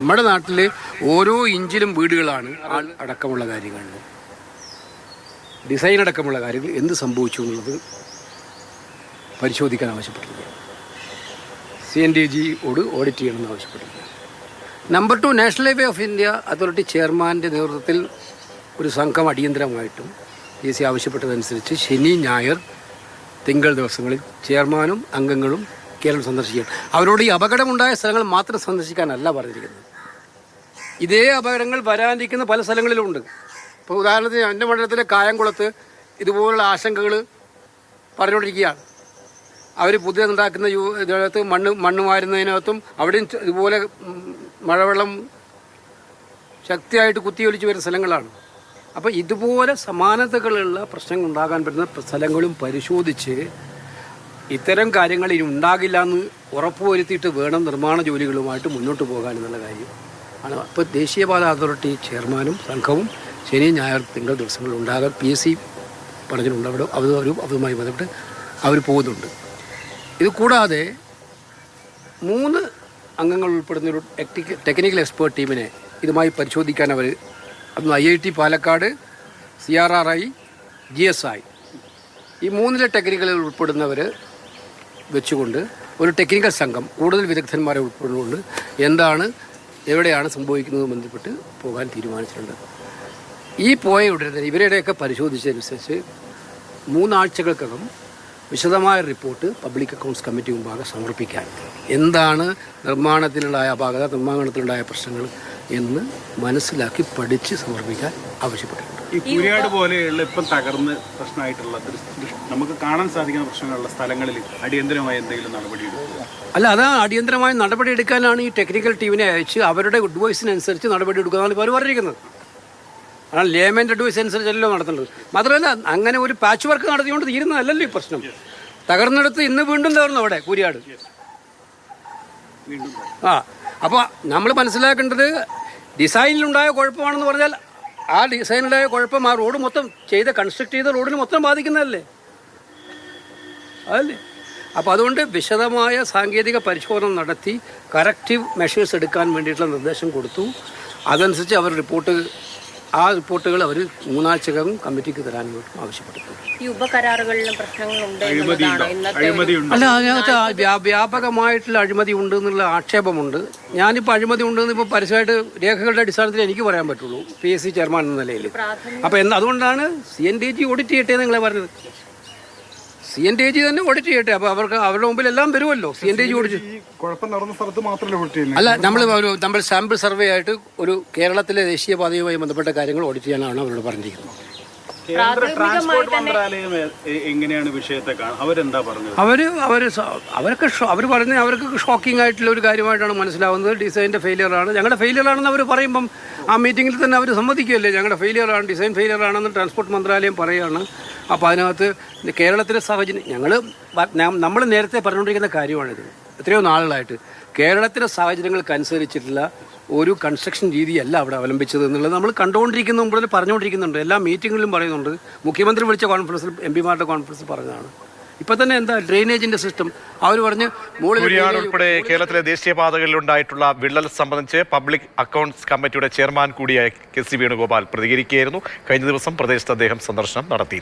നമ്മുടെ നാട്ടിൽ ഓരോ ഇഞ്ചിലും വീടുകളാണ് അടക്കമുള്ള കാര്യങ്ങളിൽ ഡിസൈൻ അടക്കമുള്ള കാര്യങ്ങൾ എന്ത് സംഭവിച്ചു എന്നുള്ളത് പരിശോധിക്കാൻ ആവശ്യപ്പെട്ടിരിക്കുകയാണ്. CNDG-യോട് ഓഡിറ്റ് ചെയ്യണമെന്ന് ആവശ്യപ്പെട്ടിരിക്കുകയാണ്. Number 2, national highway of India authority ചെയർമാൻ്റെ നേതൃത്വത്തിൽ ഒരു സംഘം അടിയന്തരമായിട്ടും PSC ആവശ്യപ്പെട്ടതനുസരിച്ച് ശനി, ഞായർ, തിങ്കൾ ദിവസങ്ങളിൽ ചെയർമാനും അംഗങ്ങളും കേരളം സന്ദർശിക്കണം. അവരോട് ഈ അപകടമുണ്ടായ സ്ഥലങ്ങൾ മാത്രം സന്ദർശിക്കാനല്ല പറഞ്ഞിരിക്കുന്നത്. ഇതേ അപകടങ്ങൾ വരാനിരിക്കുന്ന പല സ്ഥലങ്ങളിലുമുണ്ട്. ഇപ്പോൾ ഉദാഹരണത്തിന് എൻ്റെ മണ്ഡലത്തിലെ കായംകുളത്ത് ഇതുപോലുള്ള ആശങ്കകൾ പറഞ്ഞുകൊണ്ടിരിക്കുകയാണ്. അവർ പുതിയതുണ്ടാക്കുന്ന ഇതിനകത്ത് മണ്ണ് വാരുന്നതിനകത്തും അവിടെയും ഇതുപോലെ മഴവെള്ളം ശക്തിയായിട്ട് കുത്തിയൊലിച്ച് വരുന്ന സ്ഥലങ്ങളാണ്. അപ്പോൾ ഇതുപോലെ സമാനതകളുള്ള പ്രശ്നങ്ങൾ ഉണ്ടാകാൻ പറ്റുന്ന സ്ഥലങ്ങളും പരിശോധിച്ച് ഇത്തരം കാര്യങ്ങൾ ഇനി ഉണ്ടാകില്ല എന്ന് ഉറപ്പുവരുത്തിയിട്ട് വേണം നിർമ്മാണ ജോലികളുമായിട്ട് മുന്നോട്ട് പോകാൻ എന്നുള്ള കാര്യം ആണ്. അപ്പോൾ ദേശീയപാത അതോറിറ്റി ചെയർമാനും സംഘവും ശനി, ഞായർ, തിങ്കൾ ദിവസങ്ങളിൽ ഉണ്ടാകാൻ PSC പറഞ്ഞിട്ടുണ്ട്. അവിടെ അതുമായി ബന്ധപ്പെട്ട് അവർ പോകുന്നുണ്ട്. ഇത് കൂടാതെ 3 അംഗങ്ങൾ ഉൾപ്പെടുന്ന ഒരു ടെക്നിക്കൽ എക്സ്പേർട്ട് ടീമിനെ ഇതുമായി പരിശോധിക്കാൻ അവർ അന്ന് IIT പാലക്കാട്, CRRI, GSI ഈ 3 ടെക്നിക്കലുകൾ ഉൾപ്പെടുന്നവർ വെച്ചുകൊണ്ട് ഒരു ടെക്നിക്കൽ സംഘം കൂടുതൽ വിദഗ്ധന്മാരെ ഉൾപ്പെടുന്നുകൊണ്ട് എവിടെയാണ് സംഭവിക്കുന്നത് ബന്ധപ്പെട്ട് പോകാൻ തീരുമാനിച്ചിട്ടുണ്ട്. ഈ പോയ ഉടനെ തന്നെ ഇവരുടെയൊക്കെ പരിശോധിച്ചതനുസരിച്ച് 3 ആഴ്ചകൾക്കകം വിശദമായ റിപ്പോർട്ട് പബ്ലിക് അക്കൗണ്ട്സ് കമ്മിറ്റി മുമ്പാകെ സമർപ്പിക്കാൻ എന്താണ് നിർമ്മാണത്തിലുണ്ടായ അപാകത, നിർമ്മാണത്തിലുണ്ടായ പ്രശ്നങ്ങൾ എന്ന് മനസ്സിലാക്കി പഠിച്ച് സമർപ്പിക്കാൻ ആവശ്യപ്പെട്ടിട്ടുണ്ട്. ഈ കുരിയാട് പോലെയുള്ള ഇപ്പം തകർന്ന് പ്രശ്നമായിട്ടുള്ള നമുക്ക് കാണാൻ സാധിക്കുന്ന പ്രശ്നങ്ങളുള്ള സ്ഥലങ്ങളിൽ അടിയന്തരമായി എന്തെങ്കിലും നടപടിയെടുക്കുക? അല്ല, അതാണ് അടിയന്തരമായി നടപടിയെടുക്കാനാണ് ഈ ടെക്നിക്കൽ ടീമിനെ അയച്ച് അവരുടെ അഡ്വൈസിനനുസരിച്ച് നടപടി എടുക്കാനാണ് ഇപ്പോൾ അവർ പറഞ്ഞിരിക്കുന്നത്. ആണ് ലേമെൻ്റ് അഡ്വൈസ് അനുസരിച്ചല്ലോ നടത്തേണ്ടത്. മാത്രമല്ല അങ്ങനെ ഒരു പാച്ച് വർക്ക് നടത്തിക്കൊണ്ട് തീരുന്നതല്ലല്ലോ ഈ പ്രശ്നം. തകർന്നെടുത്ത് ഇന്ന് വീണ്ടും തകർന്നു അവിടെ കുരിയാട്. അപ്പോൾ നമ്മൾ മനസ്സിലാക്കേണ്ടത് ഡിസൈനിലുണ്ടായ കുഴപ്പമാണെന്ന് പറഞ്ഞാൽ ആ ഡിസൈനിലുണ്ടായ കുഴപ്പം ആ റോഡ് മൊത്തം കൺസ്ട്രക്ട് ചെയ്ത റോഡിന് മൊത്തം ബാധിക്കുന്നതല്ലേ അതല്ലേ. അപ്പോൾ അതുകൊണ്ട് വിശദമായ സാങ്കേതിക പരിശോധന നടത്തി കറക്റ്റീവ് മെഷേഴ്സ് എടുക്കാൻ വേണ്ടിയിട്ടുള്ള നിർദ്ദേശം കൊടുത്തു. അതനുസരിച്ച് അവർ ആ റിപ്പോർട്ടുകൾ അവർ 3 ആഴ്ചക്കകം കമ്മിറ്റിക്ക് തരാൻ ആവശ്യപ്പെട്ടു. ഈ ഉപകരാറുകളിലും പ്രശ്നങ്ങളുണ്ട്. അല്ല, അതിനകത്ത് വ്യാപകമായിട്ടുള്ള അഴിമതി ഉണ്ട് എന്നുള്ള ആക്ഷേപമുണ്ട്. ഞാനിപ്പോൾ അഴിമതി ഉണ്ടെന്ന് ഇപ്പോൾ പരസ്യമായിട്ട് രേഖകളുടെ അടിസ്ഥാനത്തിൽ എനിക്ക് പറയാൻ പറ്റുള്ളൂ PSC ചെയർമാൻ എന്ന നിലയിൽ. അപ്പോൾ അതുകൊണ്ടാണ് CNDG ഓഡിറ്റ് ചെയ്യട്ടെ എന്ന് നിങ്ങളെ പറഞ്ഞത്. CNDG തന്നെ ഓഡിറ്റ് ചെയ്യട്ടെ. അപ്പോൾ അവരുടെ മുമ്പിൽ എല്ലാം വരുമല്ലോ. CNDG ഓഡിറ്റ് അല്ല, നമ്മൾ സാമ്പിൾ സർവേ ആയിട്ട് ഒരു കേരളത്തിലെ ദേശീയപാതയുമായി ബന്ധപ്പെട്ട കാര്യങ്ങൾ ഓഡിറ്റ് ചെയ്യാനാണ് അവരോട് പറഞ്ഞിരിക്കുന്നത്. ട്രാൻസ്പോർട്ട് മന്ത്രാലയം എങ്ങനെയാണ് വിഷയത്തെ അവരെന്താ പറഞ്ഞത്? അവർ പറഞ്ഞത് അവർക്ക് ഷോക്കിംഗ് ആയിട്ടുള്ള ഒരു കാര്യമായിട്ടാണ് മനസ്സിലാവുന്നത്. ഡിസൈൻ്റെ ഫെയിലിയറാണ്, ഞങ്ങളുടെ ഫെയിലിയറാണെന്ന് അവർ പറയുമ്പം ആ മീറ്റിങ്ങിൽ തന്നെ അവർ സമ്മതിക്കുകയല്ലേ ഞങ്ങളുടെ ഫെയിലിയറാണ്, ഡിസൈൻ ഫെയിലിയറാണെന്ന് ട്രാൻസ്പോർട്ട് മന്ത്രാലയം പറയുകയാണ്. അപ്പോൾ അതിനകത്ത് കേരളത്തിലെ സാഹചര്യം നമ്മൾ നേരത്തെ പറഞ്ഞുകൊണ്ടിരിക്കുന്ന കാര്യമാണിത്. എത്രയോ നാളുകളായിട്ട് കേരളത്തിലെ സാഹചര്യങ്ങൾക്കനുസരിച്ചിട്ടുള്ള ഒരു കൺസ്ട്രക്ഷൻ രീതിയല്ല അവിടെ അവലംബിച്ചത് എന്നുള്ളത് നമ്മൾ കണ്ടുകൊണ്ടിരിക്കുന്ന മുമ്പിൽ പറഞ്ഞുകൊണ്ടിരിക്കുന്നുണ്ട്. എല്ലാ മീറ്റിങ്ങിലും പറയുന്നുണ്ട്. മുഖ്യമന്ത്രി വിളിച്ച കോൺഫറൻസിൽ MP-മാരുടെ കോൺഫറൻസിൽ പറഞ്ഞതാണ്. ഇപ്പം തന്നെ എന്താ ഡ്രെയിനേജിൻ്റെ സിസ്റ്റം അവർ പറഞ്ഞ് കുരിയാട് ഉൾപ്പെടെ കേരളത്തിലെ ദേശീയപാതകളിലുണ്ടായിട്ടുള്ള വിള്ളൽ സംബന്ധിച്ച് പബ്ലിക് അക്കൗണ്ട്സ് കമ്മിറ്റിയുടെ ചെയർമാൻ കൂടിയായ KC വേണുഗോപാൽ പ്രതികരിക്കുകയായിരുന്നു. കഴിഞ്ഞ ദിവസം പ്രദേശത്ത് അദ്ദേഹം സന്ദർശനം നടത്തിയിരുന്നു.